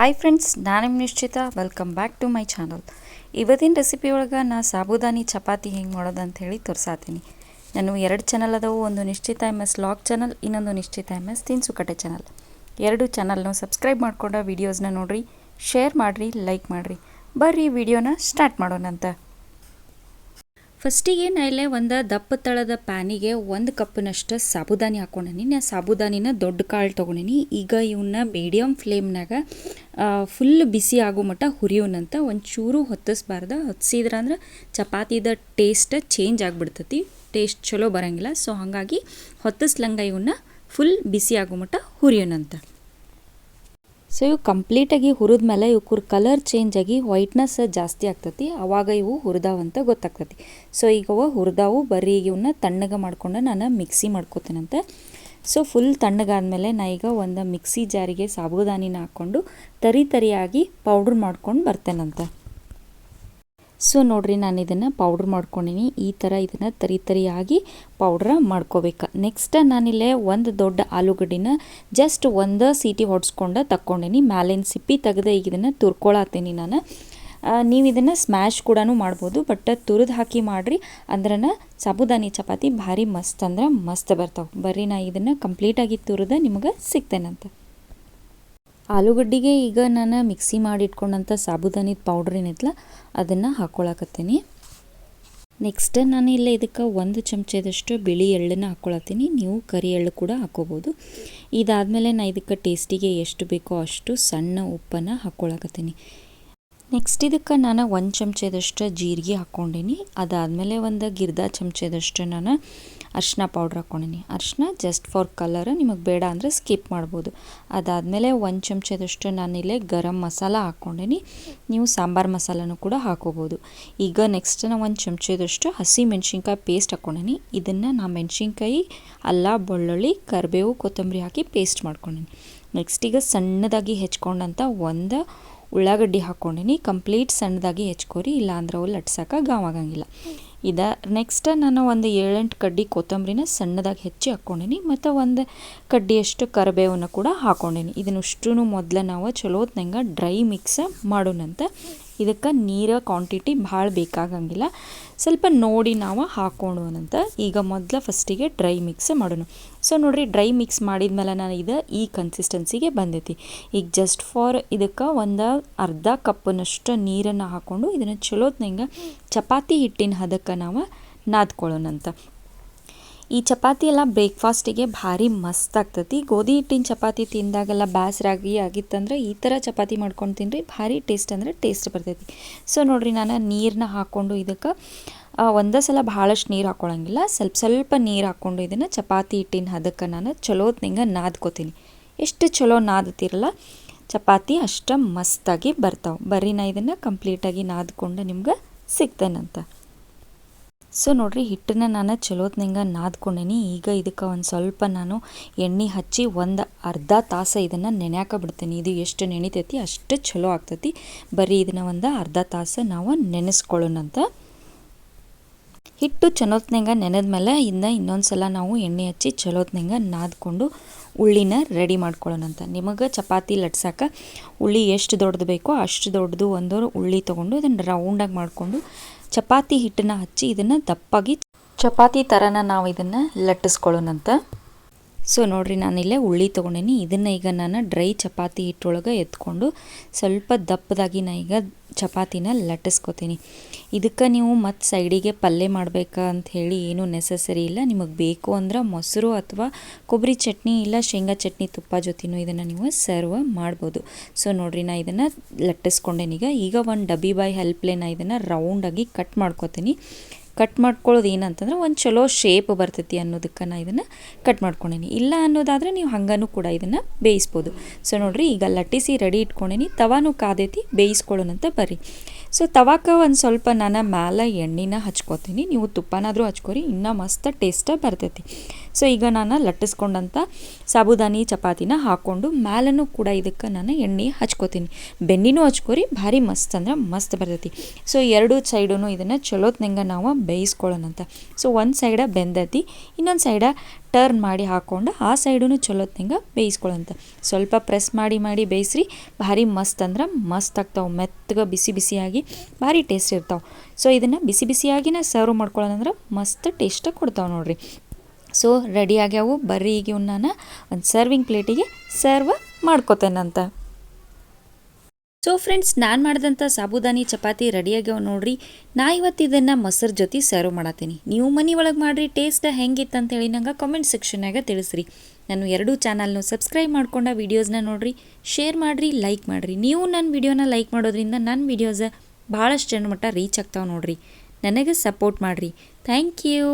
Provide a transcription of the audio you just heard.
Hi friends, ನಾನು ನಿಮ್ಮ ನಿಶ್ಚಿತ. Welcome back to my channel. ಇವತ್ತಿನ ರೆಸಿಪಿ ಒಳಗೆ ನಾ ಸಾಬುದಾನಿ ಚಪಾತಿ ಹೆಂಗೆ ಮಾಡೋದು ಅಂತ ಹೇಳಿ ತೋರಿಸಾತೀನಿ. ನಾನು 2 ಚಾನಲ್ ಅದಾವು. ಒಂದು ನಿಶ್ಚಿತ MS ಲಾಗ್ ಚಾನಲ್, ಇನ್ನೊಂದು ನಿಶ್ಚಿತ MS ತಿನಿಸುಕಟ್ಟೆ ಚಾನಲ್. 2 ಚಾನಲ್ನು ಸಬ್ಸ್ಕ್ರೈಬ್ ಮಾಡ್ಕೊಂಡು ವೀಡಿಯೋಸ್ನ ನೋಡಿರಿ, ಶೇರ್ ಮಾಡಿರಿ, ಲೈಕ್ ಮಾಡಿರಿ. ಬರ್ರಿ ವಿಡಿಯೋನ ಸ್ಟಾರ್ಟ್ ಮಾಡೋಣಂತ. ಫಸ್ಟಿಗೆ ನಾ ಇಲ್ಲೇ ಒಂದು ದಪ್ಪ ತಳದ ಪ್ಯಾನಿಗೆ 1 ಕಪ್ನಷ್ಟು ಸಾಬುದಾನಿ ಹಾಕ್ಕೊಂಡೀನಿ. ನಾ ಸಾಬುದಾನಿನ ದೊಡ್ಡ ಕಾಳು ತೊಗೊಂಡಿನಿ. ಈಗ ಇವನ್ನ ಮೀಡಿಯಮ್ ಫ್ಲೇಮ್ನಾಗ ಫುಲ್ ಬಿಸಿ ಆಗೋ ಮಟ್ಟ ಹುರಿಯೋನಂತ. ಒಂಚೂರು ಹೊತ್ತಿಸ್ಬಾರ್ದು. ಹೊತ್ತಿಸಿದ್ರಂದ್ರೆ ಚಪಾತಿದ ಟೇಸ್ಟ್ ಚೇಂಜ್ ಆಗಿಬಿಡ್ತೈತಿ, ಟೇಸ್ಟ್ ಚಲೋ ಬರೋಂಗಿಲ್ಲ. ಸೊ ಹಾಗಾಗಿ ಹೊತ್ತಿಸ್ಲಂಗ ಇವನ್ನ ಫುಲ್ ಬಿಸಿ ಆಗೋ ಮಟ್ಟ ಹುರಿಯೋನಂತ. ಸೊ ಇವು ಕಂಪ್ಲೀಟಾಗಿ ಹುರಿದ್ಮೇಲೆ ಇವಕ್ಕೂರು ಕಲರ್ ಚೇಂಜ್ ಆಗಿ ವೈಟ್ನೆಸ್ ಜಾಸ್ತಿ ಆಗ್ತೈತಿ. ಆವಾಗ ಇವು ಹುರಿದಾವಂತ ಗೊತ್ತಾಗ್ತೈತಿ. ಸೊ ಈಗ ಅವು ಹುರಿದಾವು. ಬರ್ರಿ ಈಗ ಇವನ್ನ ತಣ್ಣಗೆ ಮಾಡ್ಕೊಂಡು ನಾನು ಮಿಕ್ಸಿ ಮಾಡ್ಕೋತೀನಂತೆ. ಸೊ ಫುಲ್ ತಣ್ಣಗಾದ್ಮೇಲೆ ನಾ ಈಗ ಒಂದು ಮಿಕ್ಸಿ ಜಾರಿಗೆ ಸಾಬುದಾನಿನ ಹಾಕ್ಕೊಂಡು ತರಿಯಾಗಿ ಪೌಡ್ರ್ ಮಾಡ್ಕೊಂಡು ಬರ್ತೇನಂತೆ. ಸೊ ನೋಡಿರಿ, ನಾನು ಇದನ್ನು ಪೌಡ್ರ್ ಮಾಡ್ಕೊಂಡಿನಿ. ಈ ಥರ ಇದನ್ನು ತರಿಯಾಗಿ ಪೌಡ್ರ ಮಾಡ್ಕೋಬೇಕು. ನೆಕ್ಸ್ಟ್ ನಾನಿಲ್ಲೇ ಒಂದು ದೊಡ್ಡ ಆಲೂಗಡ್ಡಿನ ಜಸ್ಟ್ 1 ಸೀಟಿ ಹೊಡ್ಸ್ಕೊಂಡು ತಕ್ಕೊಂಡೀನಿ. ಮ್ಯಾಲಿನ ಸಿಪ್ಪಿ ತೆಗೆದು ಈಗ ಇದನ್ನು ತುರ್ಕೊಳತ್ತೀನಿ ನಾನು. ನೀವು ಇದನ್ನು ಸ್ಮ್ಯಾಶ್ ಕೂಡ ಮಾಡ್ಬೋದು, ಬಟ್ ತುರಿದು ಹಾಕಿ ಮಾಡಿರಿ ಅಂದ್ರೆ ಸಾಬುದಾನಿ ಚಪಾತಿ ಭಾರಿ ಮಸ್ತ್ ಅಂದ್ರೆ ಮಸ್ತ್ ಬರ್ತಾವೆ. ಬರ್ರಿ ನಾ ಇದನ್ನು ಕಂಪ್ಲೀಟಾಗಿ ತುರಿದ ನಿಮಗೆ ಸಿಗ್ತೇನಂತ. ಆಲೂಗಡ್ಡಿಗೆ ಈಗ ನಾನು ಮಿಕ್ಸಿ ಮಾಡಿ ಇಟ್ಕೊಂಡಂಥ ಸಾಬುದಾನಿದ ಪೌಡ್ರ್ ಏನೈತಲ್ಲ ಅದನ್ನು ಹಾಕ್ಕೊಳಕತ್ತೀನಿ. ನೆಕ್ಸ್ಟ್ ನಾನು ಇಲ್ಲೇ ಇದಕ್ಕೆ 1 ಚಮಚದಷ್ಟು ಬಿಳಿ ಎಳ್ಳನ್ನು ಹಾಕ್ಕೊಳತ್ತೀನಿ. ನೀವು ಕರಿ ಎಳ್ಳು ಕೂಡ ಹಾಕ್ಕೋಬೋದು. ಇದಾದಮೇಲೆ ನಾನು ಇದಕ್ಕೆ ಟೇಸ್ಟಿಗೆ ಎಷ್ಟು ಬೇಕೋ ಅಷ್ಟು ಸಣ್ಣ ಉಪ್ಪನ್ನು ಹಾಕ್ಕೊಳಕತ್ತೀನಿ. ನೆಕ್ಸ್ಟ್ ಇದಕ್ಕೆ ನಾನು 1 ಚಮಚದಷ್ಟು ಜೀರಿಗೆ ಹಾಕ್ಕೊಂಡೀನಿ. ಅದಾದಮೇಲೆ ಒಂದು ಗಿರ್ದ ಚಮಚದಷ್ಟು ನಾನು ಅರಿಶಿನ ಪೌಡ್ರ್ ಹಾಕ್ಕೊಂಡೀನಿ. ಅರಿಶಿನ ಜಸ್ಟ್ ಫಾರ್ ಕಲರ್, ನಿಮಗೆ ಬೇಡ ಅಂದರೆ ಸ್ಕಿಪ್ ಮಾಡ್ಬೋದು. ಅದಾದಮೇಲೆ 1 ಚಮಚದಷ್ಟು ನಾನಿಲ್ಲೇ ಗರಂ ಮಸಾಲ ಹಾಕ್ಕೊಂಡೀನಿ. ನೀವು ಸಾಂಬಾರು ಮಸಾಲನೂ ಕೂಡ ಹಾಕೋಬೋದು. ಈಗ ನೆಕ್ಸ್ಟ್ ನಾನು 1 ಚಮಚದಷ್ಟು ಹಸಿ ಮೆಣಸಿನ್ಕಾಯಿ ಪೇಸ್ಟ್ ಹಾಕ್ಕೊಂಡೀನಿ. ಇದನ್ನು ನಾ ಮೆಣಸಿನ್ಕಾಯಿ, ಅಲ್ಲ, ಬೆಳ್ಳುಳ್ಳಿ, ಕರಿಬೇವು, ಕೊತ್ತಂಬರಿ ಹಾಕಿ ಪೇಸ್ಟ್ ಮಾಡ್ಕೊಂಡೀನಿ. ನೆಕ್ಸ್ಟ್ ಈಗ ಸಣ್ಣದಾಗಿ ಹೆಚ್ಕೊಂಡಂಥ ಒಂದು ಉಳ್ಳಾಗಡ್ಡಿ ಹಾಕ್ಕೊಂಡೀನಿ. ಕಂಪ್ಲೀಟ್ ಸಣ್ಣದಾಗಿ ಹೆಚ್ಕೊರಿ, ಇಲ್ಲಾಂದ್ರೆ ಅವು ಲಟ್ಸಕ್ಕೆ ಗಾವಾಗಂಗಿಲ್ಲ. ನೆಕ್ಸ್ಟ್ ನಾನು ಒಂದು 7-8 ಕಡ್ಡಿ ಕೊತ್ತಂಬರಿನ ಸಣ್ಣದಾಗಿ ಹೆಚ್ಚಿ ಹಾಕ್ಕೊಂಡೀನಿ. ಮತ್ತು 1 ಕಡ್ಡಿಯಷ್ಟು ಕರಿಬೇವನ್ನು ಕೂಡ ಹಾಕ್ಕೊಂಡೀನಿ. ಇದನ್ನಷ್ಟು ಮೊದಲು ನಾವು ಚಲೋತ್ನಂಗೆ ಡ್ರೈ ಮಿಕ್ಸ್ ಮಾಡೋಣಂತ. ಇದಕ್ಕೆ ನೀರ ಕ್ವಾಂಟಿಟಿ ಭಾಳ ಬೇಕಾಗಂಗಿಲ್ಲ, ಸ್ವಲ್ಪ ನೋಡಿ ನಾವು ಹಾಕ್ಕೊಳ್ಳೋಣಂತ. ಈಗ ಮೊದಲು ಫಸ್ಟಿಗೆ ಡ್ರೈ ಮಿಕ್ಸ್ ಮಾಡೋಣ. ಸೊ ನೋಡಿರಿ, ಡ್ರೈ ಮಿಕ್ಸ್ ಮಾಡಿದ್ಮೇಲೆ ನಾನು ಈ ಕನ್ಸಿಸ್ಟೆನ್ಸಿಗೆ ಬಂದೈತಿ. ಈಗ ಜಸ್ಟ್ ಫಾರ್ ಇದಕ್ಕೆ ಒಂದು ಅರ್ಧ ಕಪ್ನಷ್ಟು ನೀರನ್ನು ಹಾಕ್ಕೊಂಡು ಇದನ್ನು ಚಲೋತ್ನಂಗೆ ಚಪಾತಿ ಹಿಟ್ಟಿನ ಹದಕ್ಕೆ ನಾವು ನಾದ್ಕೊಳ್ಳೋಣಂತ. ಈ ಚಪಾತಿ ಎಲ್ಲ ಬ್ರೇಕ್ಫಾಸ್ಟಿಗೆ ಭಾರಿ ಮಸ್ತ್ ಆಗ್ತೈತಿ. ಗೋಧಿ ಹಿಟ್ಟಿನ ಚಪಾತಿ ತಿಂದಾಗೆಲ್ಲ ಬೇಸರಾಗಿ ಆಗಿತ್ತಂದ್ರೆ ಈ ಥರ ಚಪಾತಿ ಮಾಡ್ಕೊಂಡು ತಿನ್ನಿರಿ, ಭಾರಿ ಟೇಸ್ಟ್ ಅಂದರೆ ಟೇಸ್ಟ್ ಬರ್ತೈತಿ. ಸೊ ನೋಡಿರಿ, ನಾನು ನೀರನ್ನ ಹಾಕ್ಕೊಂಡು ಇದಕ್ಕೆ ಒಂದೇ ಸಲ ಭಾಳಷ್ಟು ನೀರು ಹಾಕ್ಕೊಳಂಗಿಲ್ಲ, ಸ್ವಲ್ಪ ನೀರು ಹಾಕ್ಕೊಂಡು ಇದನ್ನು ಚಪಾತಿ ಹಿಟ್ಟಿನ ಹದಕ್ಕೆ ನಾನು ಚಲೋತ್ನಂಗೆ ನಾದ್ಕೋತೀನಿ. ಎಷ್ಟು ಚಲೋ ನಾದ್ತಿರಲ್ಲ ಚಪಾತಿ ಅಷ್ಟು ಮಸ್ತಾಗಿ ಬರ್ತಾವೆ. ಬರ್ರಿ ನಾ ಇದನ್ನು ಕಂಪ್ಲೀಟಾಗಿ ನಾದ್ಕೊಂಡು ನಿಮ್ಗೆ ಸಿಗ್ತೇನಂತ. ಸೊ ನೋಡಿರಿ, ಹಿಟ್ಟನ್ನು ನಾನು ಚಲೋತ್ನಂಗೆ ನಾದ್ಕೊಂಡೇನಿ. ಈಗ ಇದಕ್ಕೆ ಒಂದು ಸ್ವಲ್ಪ ನಾನು ಎಣ್ಣೆ ಹಚ್ಚಿ ಒಂದು ಅರ್ಧ ತಾಸು ಇದನ್ನು ನೆನೆಯಾಕ ಬಿಡ್ತೀನಿ. ಇದು ಎಷ್ಟು ನೆನಿತೈತಿ ಅಷ್ಟು ಚಲೋ ಆಗ್ತೈತಿ. ಬರೀ ಇದನ್ನು ಒಂದು ಅರ್ಧ ತಾಸು ನಾವು ನೆನೆಸ್ಕೊಳ್ಳೋಣಂತ. ಹಿಟ್ಟು ಚಲೋತ್ನಂಗೆ ನೆನೆದ್ಮೇಲೆ ಇನ್ನೊಂದು ಸಲ ನಾವು ಎಣ್ಣೆ ಹಚ್ಚಿ ಚಲೋತ್ನಂಗೆ ನಾದ್ಕೊಂಡು ಉಳ್ಳಿನ ರೆಡಿ ಮಾಡ್ಕೊಳ್ಳೋಣಂತ. ನಿಮಗೆ ಚಪಾತಿ ಲಟ್ಸಕ್ಕೆ ಉಳ್ಳಿ ಎಷ್ಟು ದೊಡ್ಡದು ಬೇಕೋ ಅಷ್ಟು ದೊಡ್ಡದು ಒಂದು ಉಳ್ಳಿ ತೊಗೊಂಡು ಇದನ್ನು ರೌಂಡಾಗಿ ಮಾಡಿಕೊಂಡು ಚಪಾತಿ ಹಿಟ್ಟನ್ನು ಹಚ್ಚಿ ಇದನ್ನು ದಪ್ಪಾಗಿ ಚಪಾತಿ ಥರನ ನಾವು ಇದನ್ನು ಲಟ್ಟಿಸ್ಕೊಳ್ಳೋಣಂತ. ಸೊ ನೋಡಿರಿ, ನಾನಿಲ್ಲೇ ಉಳ್ಳಿ ತೊಗೊಂಡೇನಿ. ಇದನ್ನು ಈಗ ನಾನು ಡ್ರೈ ಚಪಾತಿ ಹಿಟ್ಟೊಳಗೆ ಎತ್ಕೊಂಡು ಸ್ವಲ್ಪ ದಪ್ಪದಾಗಿ ನಾ ಈಗ ಚಪಾತಿನ ಲಟ್ಟಿಸ್ಕೊತೀನಿ. ಇದಕ್ಕೆ ನೀವು ಮತ್ತು ಸೈಡಿಗೆ ಪಲ್ಯ ಮಾಡಬೇಕಾ ಅಂತ ಹೇಳಿ ಏನೂ ನೆಸಸರಿ ಇಲ್ಲ. ನಿಮಗೆ ಬೇಕು ಅಂದ್ರೆ ಮೊಸರು ಅಥವಾ ಕೊಬ್ಬರಿ ಚಟ್ನಿ ಇಲ್ಲ ಶೇಂಗಾ ಚಟ್ನಿ ತುಪ್ಪ ಜೊತೆನೂ ಇದನ್ನು ನೀವು ಸರ್ವ್ ಮಾಡ್ಬೋದು. ಸೊ ನೋಡಿರಿ, ನಾ ಇದನ್ನು ಲಟ್ಟಿಸ್ಕೊಂಡೇನೀಗ. ಈಗ ಒಂದು ಡಬ್ಬಿ ಬಾಯ್ ಹೆಲ್ಪ್ಲೆ ನಾ ಇದನ್ನು ರೌಂಡಾಗಿ ಕಟ್ ಮಾಡ್ಕೊತೀನಿ. ಕಟ್ ಮಾಡ್ಕೊಳ್ಳೋದು ಏನಂತಂದ್ರೆ ಒಂದು ಚಲೋ ಶೇಪ್ ಬರ್ತೈತಿ ಅನ್ನೋದಕ್ಕೆ ನಾ ಇದನ್ನು ಕಟ್ ಮಾಡ್ಕೊಂಡೀನಿ. ಇಲ್ಲ ಅನ್ನೋದಾದರೆ ನೀವು ಹಂಗನೂ ಕೂಡ ಇದನ್ನು ಬೇಯಿಸ್ಬೋದು. ಸೊ ನೋಡಿರಿ, ಈಗ ಲಟ್ಟಿಸಿ ರೆಡಿ ಇಟ್ಕೊಂಡೀನಿ. ತವಾನು ಕಾದೈತಿ, ಬೇಯಿಸ್ಕೊಳ್ಳೋಣಂತ ಬರ್ರಿ. ಸೊ ತವಾಕ ಒಂದು ಸ್ವಲ್ಪ ನಾನು ಮ್ಯಾಲೆ ಎಣ್ಣೆನ ಹಚ್ಕೋತೀನಿ. ನೀವು ತುಪ್ಪನಾದರೂ ಹಚ್ಕೊರಿ, ಇನ್ನೂ ಮಸ್ತ್ ಟೇಸ್ಟ್ ಬರ್ತೈತಿ. ಸೊ ಈಗ ನಾನು ಲಟ್ಟಿಸ್ಕೊಂಡಂಥ ಸಾಬುದಾನಿ ಚಪಾತಿನ ಹಾಕ್ಕೊಂಡು ಮ್ಯಾಲೂ ಕೂಡ ಇದಕ್ಕೆ ನಾನು ಎಣ್ಣೆ ಹಚ್ಕೋತೀನಿ. ಬೆನ್ನಿನೂ ಹಚ್ಕೊರಿ, ಭಾರಿ ಮಸ್ತ್ ಅಂದ್ರೆ ಮಸ್ತ್ ಬರ್ತೈತಿ. ಸೊ 2 ಸೈಡೂ ಇದನ್ನು ಚಲೋತ್ನಂಗೆ ನಾವು ಬೇಯಿಸ್ಕೊಳ್ಳೋಣಂತ. ಸೊ ಒಂದು ಸೈಡ ಬೆಂದೈತಿ, ಇನ್ನೊಂದು ಸೈಡ ಟರ್ನ್ ಮಾಡಿ ಹಾಕ್ಕೊಂಡು ಆ ಸೈಡೂ ಚಲೋತ್ನಂಗೆ ಬೇಯಿಸ್ಕೊಳ್ಳಂತ. ಸ್ವಲ್ಪ ಪ್ರೆಸ್ ಮಾಡಿ ಬೇಯಿಸ್ರಿ, ಭಾರಿ ಮಸ್ತ್ ಅಂದ್ರೆ ಮಸ್ತ್ ಆಗ್ತಾವೆ, ಮೆತ್ತಗೆ ಬಿಸಿ ಬಿಸಿಯಾಗಿ ಭಾರಿ ಟೇಸ್ಟ್ ಇರ್ತಾವೆ. ಸೊ ಇದನ್ನು ಬಿಸಿ ಬಿಸಿಯಾಗಿನೇ ಸರ್ವ್ ಮಾಡ್ಕೊಳ್ಳೋದಂದ್ರೆ ಮಸ್ತ್ ಟೇಸ್ಟ್ ಕೊಡ್ತಾವೆ ನೋಡಿರಿ. ಸೊ ರೆಡಿ ಆಗ್ಯಾವು, ಬರ್ರಿ ಈಗ ನಾನು ಒಂದು ಸರ್ವಿಂಗ್ ಪ್ಲೇಟಿಗೆ ಸರ್ವ್ ಮಾಡ್ಕೋತೇನಂತ. ಸೊ ಫ್ರೆಂಡ್ಸ್, ನಾನು ಮಾಡಿದಂಥ ಸಾಬುದಾನಿ ಚಪಾತಿ ರೆಡಿಯಾಗ್ಯಾವ ನೋಡ್ರಿ. ನಾ ಇವತ್ತು ಇದನ್ನು ಮೊಸರು ಜೊತೆ ಸರ್ವ್ ಮಾಡತ್ತೀನಿ. ನೀವು ಮನೆ ಒಳಗೆ ಮಾಡಿರಿ, ಟೇಸ್ಟ್ ಹೆಂಗಿತ್ತು ಅಂತೇಳಿ ನಂಗೆ ಕಮೆಂಟ್ ಸೆಕ್ಷನ್ನಾಗ ತಿಳಿಸ್ರಿ. ನಾನು 2 ಚಾನಲ್ನು ಸಬ್ಸ್ಕ್ರೈಬ್ ಮಾಡ್ಕೊಂಡ ವೀಡಿಯೋಸ್ನ ನೋಡಿರಿ, ಶೇರ್ ಮಾಡಿರಿ, ಲೈಕ್ ಮಾಡಿರಿ. ನೀವು ನನ್ನ ವಿಡಿಯೋನ ಲೈಕ್ ಮಾಡೋದ್ರಿಂದ ನನ್ನ ವೀಡಿಯೋಸ್ ಭಾಳಷ್ಟು ಜನ ಮಟ್ಟ ರೀಚ್ ಆಗ್ತಾವೆ ನೋಡಿರಿ. ನನಗೆ ಸಪೋರ್ಟ್ ಮಾಡಿರಿ. Thank you.